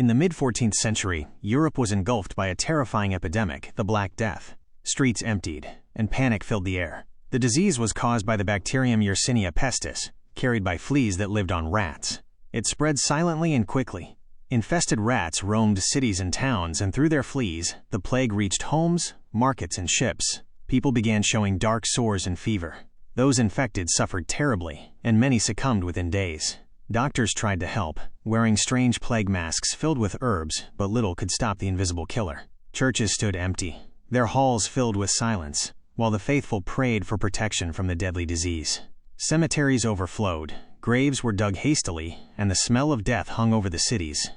In the mid-14th century, Europe was engulfed by a terrifying epidemic, the Black Death. Streets emptied, and panic filled the air. The disease was caused by the bacterium Yersinia pestis, carried by fleas that lived on rats. It spread silently and quickly. Infested rats roamed cities and towns, and through their fleas, the plague reached homes, markets, and ships. People began showing dark sores and fever. Those infected suffered terribly, and many succumbed within days. Doctors tried to help, wearing strange plague masks filled with herbs, but little could stop the invisible killer. Churches stood empty, their halls filled with silence, while the faithful prayed for protection from the deadly disease. Cemeteries overflowed, graves were dug hastily, and the smell of death hung over the cities.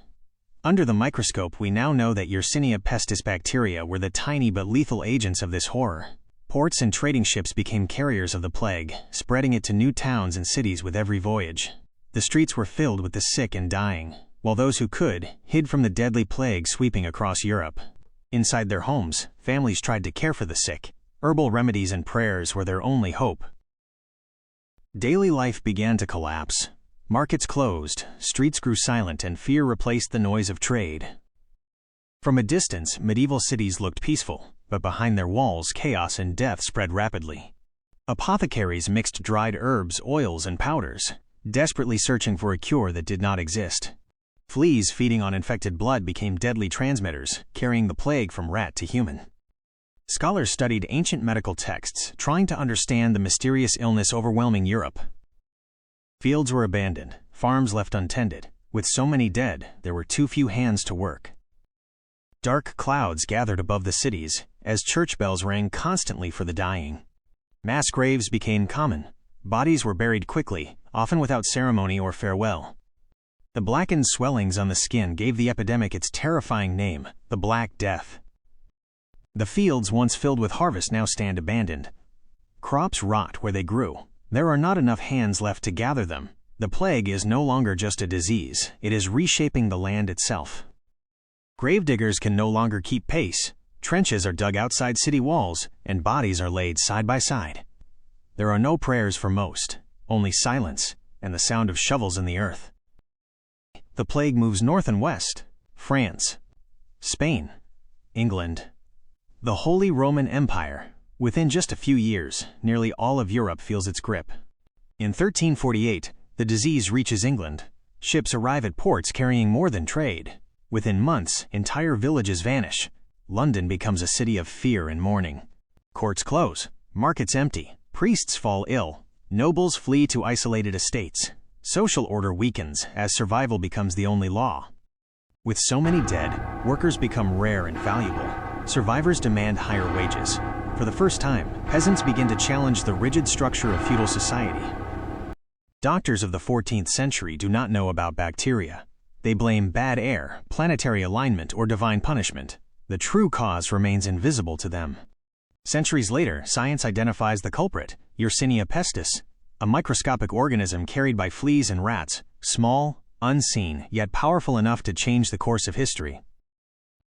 Under the microscope, we now know that Yersinia pestis bacteria were the tiny but lethal agents of this horror. Ports and trading ships became carriers of the plague, spreading it to new towns and cities with every voyage. The streets were filled with the sick and dying, while those who could hid from the deadly plague sweeping across Europe. Inside their homes, families tried to care for the sick. Herbal remedies and prayers were their only hope. Daily life began to collapse. Markets closed, streets grew silent, and fear replaced the noise of trade. From a distance, medieval cities looked peaceful, but behind their walls, chaos and death spread rapidly. Apothecaries mixed dried herbs, oils, and powders, desperately searching for a cure that did not exist. Fleas feeding on infected blood became deadly transmitters, carrying the plague from rat to human. Scholars studied ancient medical texts, trying to understand the mysterious illness overwhelming Europe. Fields were abandoned, farms left untended. With so many dead, there were too few hands to work. Dark clouds gathered above the cities, as church bells rang constantly for the dying. Mass graves became common. Bodies were buried quickly, often without ceremony or farewell. The blackened swellings on the skin gave the epidemic its terrifying name, the Black Death. The fields once filled with harvest now stand abandoned. Crops rot where they grew. There are not enough hands left to gather them. The plague is no longer just a disease, it is reshaping the land itself. Gravediggers can no longer keep pace. Trenches are dug outside city walls, and bodies are laid side by side. There are no prayers for most, only silence and the sound of shovels in the earth. The plague moves north and west: France, Spain, England, the Holy Roman Empire. Within just a few years, nearly all of Europe feels its grip. In 1348, the disease reaches England. Ships arrive at ports carrying more than trade. Within months, entire villages vanish. London becomes a city of fear and mourning. Courts close, markets empty, priests fall ill, nobles flee to isolated estates. Social order weakens as survival becomes the only law. With so many dead, workers become rare and valuable. Survivors demand higher wages. For the first time, peasants begin to challenge the rigid structure of feudal society. Doctors of the 14th century do not know about bacteria. They blame bad air, planetary alignment, or divine punishment. The true cause remains invisible to them. Centuries later, science identifies the culprit, Yersinia pestis, a microscopic organism carried by fleas and rats, small, unseen, yet powerful enough to change the course of history.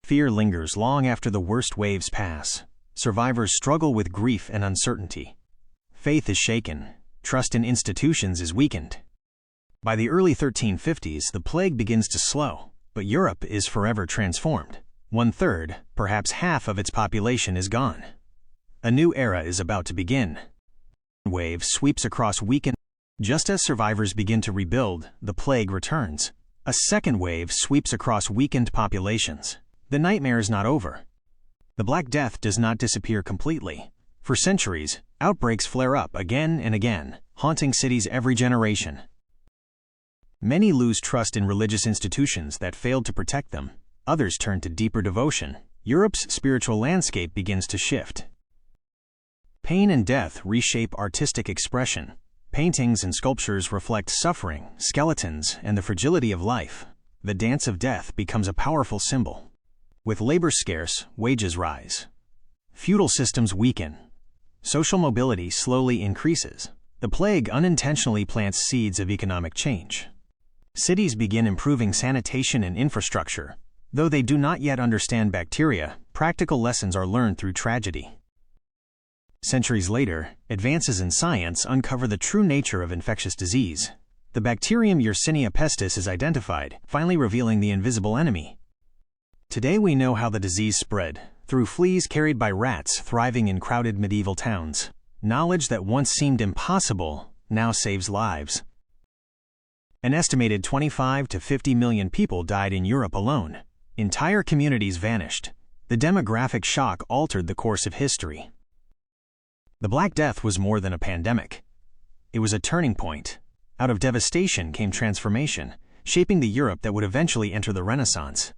Fear lingers long after the worst waves pass. Survivors struggle with grief and uncertainty. Faith is shaken. Trust in institutions is weakened. By the early 1350s, the plague begins to slow, but Europe is forever transformed. 1/3, perhaps half of its population is gone. A new era is about to begin. A wave sweeps across weakened. Just as survivors begin to rebuild, the plague returns. A second wave sweeps across weakened populations. The nightmare is not over. The Black Death does not disappear completely. For centuries, outbreaks flare up again and again, haunting cities every generation. Many lose trust in religious institutions that failed to protect them. Others turn to deeper devotion. Europe's spiritual landscape begins to shift. Pain and death reshape artistic expression. Paintings and sculptures reflect suffering, skeletons, and the fragility of life. The dance of death becomes a powerful symbol. With labor scarce, wages rise. Feudal systems weaken. Social mobility slowly increases. The plague unintentionally plants seeds of economic change. Cities begin improving sanitation and infrastructure. Though they do not yet understand bacteria, practical lessons are learned through tragedy. Centuries later, advances in science uncover the true nature of infectious disease. The bacterium Yersinia pestis is identified, finally revealing the invisible enemy. Today we know how the disease spread, through fleas carried by rats thriving in crowded medieval towns. Knowledge that once seemed impossible now saves lives. An estimated 25 to 50 million people died in Europe alone. Entire communities vanished. The demographic shock altered the course of history. The Black Death was more than a pandemic. It was a turning point. Out of devastation came transformation, shaping the Europe that would eventually enter the Renaissance.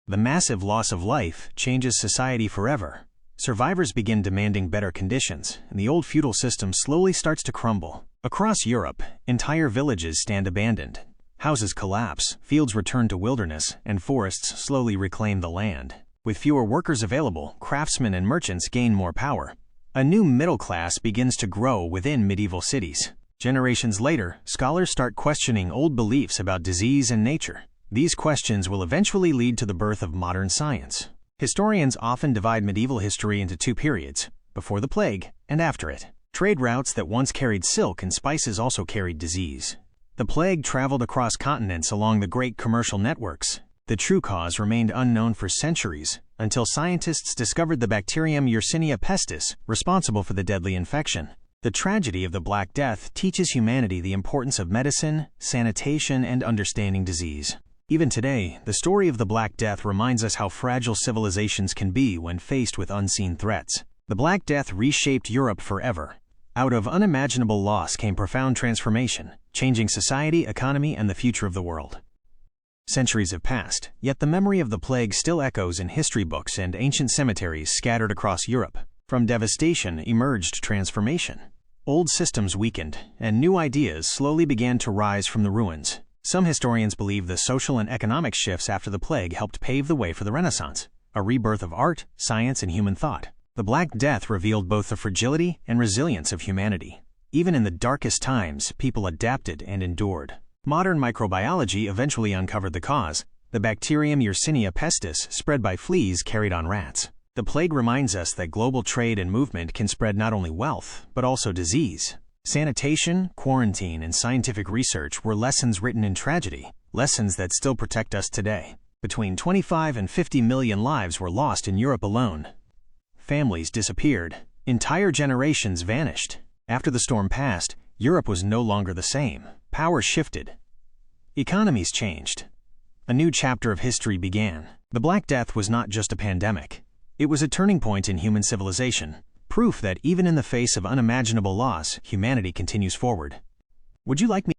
The massive loss of life changes society forever. Survivors begin demanding better conditions, and the old feudal system slowly starts to crumble. Across Europe, entire villages stand abandoned. Houses collapse, fields return to wilderness, and forests slowly reclaim the land. With fewer workers available, craftsmen and merchants gain more power. A new middle class begins to grow within medieval cities. Generations later, scholars start questioning old beliefs about disease and nature. These questions will eventually lead to the birth of modern science. Historians often divide medieval history into two periods, before the plague and after it. Trade routes that once carried silk and spices also carried disease. The plague traveled across continents along the great commercial networks. The true cause remained unknown for centuries, until scientists discovered the bacterium Yersinia pestis, responsible for the deadly infection. The tragedy of the Black Death teaches humanity the importance of medicine, sanitation, and understanding disease. Even today, the story of the Black Death reminds us how fragile civilizations can be when faced with unseen threats. The Black Death reshaped Europe forever. Out of unimaginable loss came profound transformation, changing society, economy, and the future of the world. Centuries have passed, yet the memory of the plague still echoes in history books and ancient cemeteries scattered across Europe. From devastation emerged transformation. Old systems weakened, and new ideas slowly began to rise from the ruins. Some historians believe the social and economic shifts after the plague helped pave the way for the Renaissance, a rebirth of art, science, and human thought. The Black Death revealed both the fragility and resilience of humanity. Even in the darkest times, people adapted and endured. Modern microbiology eventually uncovered the cause. The bacterium Yersinia pestis spread by fleas carried on rats. The plague reminds us that global trade and movement can spread not only wealth, but also disease. Sanitation, quarantine, and scientific research were lessons written in tragedy, lessons that still protect us today. Between 25 and 50 million lives were lost in Europe alone. Families disappeared. Entire generations vanished. After the storm passed, Europe was no longer the same. Power shifted. Economies changed. A new chapter of history began. The Black Death was not just a pandemic. It was a turning point in human civilization. Proof that even in the face of unimaginable loss, humanity continues forward. Would you like me